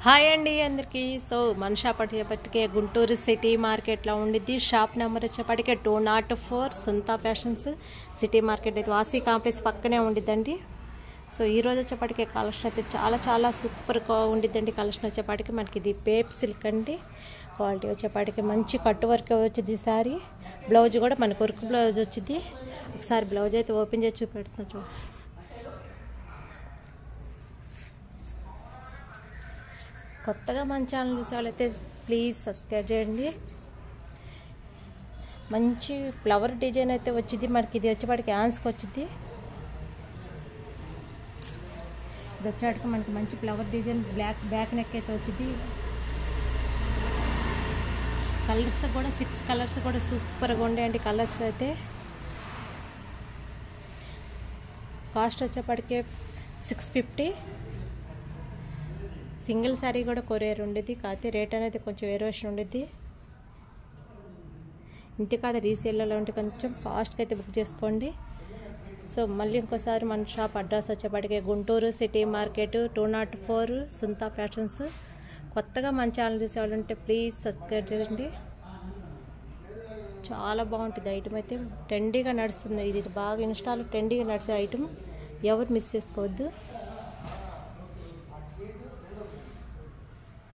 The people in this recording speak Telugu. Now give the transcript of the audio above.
హాయ్ అండి అందరికీ. సో మన షాప్ వచ్చేపటికే గుంటూరు సిటీ మార్కెట్లో ఉండిద్ది. షాప్ నెంబర్ వచ్చేపటికే 204 సుంతా ఫ్యాషన్స్ సిటీ మార్కెట్ అయితే వాసీ కాంప్లెక్స్ పక్కనే ఉండిద్దండి. సో ఈరోజు వచ్చేపటికే కలెక్షన్ అయితే చాలా సూపర్గా ఉండిద్దండి. కలెక్షన్ వచ్చేపటికి మనకి ఇది పేప్ సిల్క్ అండి. క్వాలిటీ వచ్చేపటికి మంచి కట్టు వర్క్ వచ్చింది. సారీ బ్లౌజ్ కూడా మనకు వర్క్ బ్లౌజ్ వచ్చింది. ఒకసారి బ్లౌజ్ అయితే ఓపెన్ చేసి చూపెడుతున్నాం. కొత్తగా మన ఛానల్ చూసే వాళ్ళైతే ప్లీజ్ సబ్స్క్రైబ్ చేయండి. మంచి ఫ్లవర్ డిజైన్ అయితే వచ్చింది. మనకి ఇది వచ్చేపాటికి హ్యాండ్స్కి వచ్చింది. ఇది వచ్చేటికి మనకి మంచి ఫ్లవర్ డిజైన్ బ్యాక్ నెక్ అయితే వచ్చింది. కలర్స్ కూడా 6 కలర్స్ కూడా సూపర్గా ఉండేయండి. కలర్స్ అయితే కాస్ట్ వచ్చేపాటికి 650. సింగిల్ శారీ కూడా కొరియర్ ఉండేది. కాకపోతే రేట్ అనేది కొంచెం వేరియేషన్ ఉండేది. ఇంటికాడ రీసేల్లో ఉంటే కొంచెం ఫాస్ట్గా అయితే బుక్ చేసుకోండి. సో మళ్ళీ ఇంకోసారి మన షాప్ అడ్రస్ వచ్చేప్పటికే గుంటూరు సిటీ మార్కెట్ 204 సుంతా ఫ్యాషన్స్. కొత్తగా మన ఛానల్ చూసేవాళ్ళు ఉంటే ప్లీజ్ సబ్స్క్రైబ్ చేయండి. చాలా బాగుంటుంది. ఐటమ్ అయితే ట్రెండీగా నడుస్తుంది. ఇది బాగా ఇన్స్టాలో ట్రెండీగా నడిచే ఐటమ్, ఎవరు మిస్ చేసుకోవద్దు.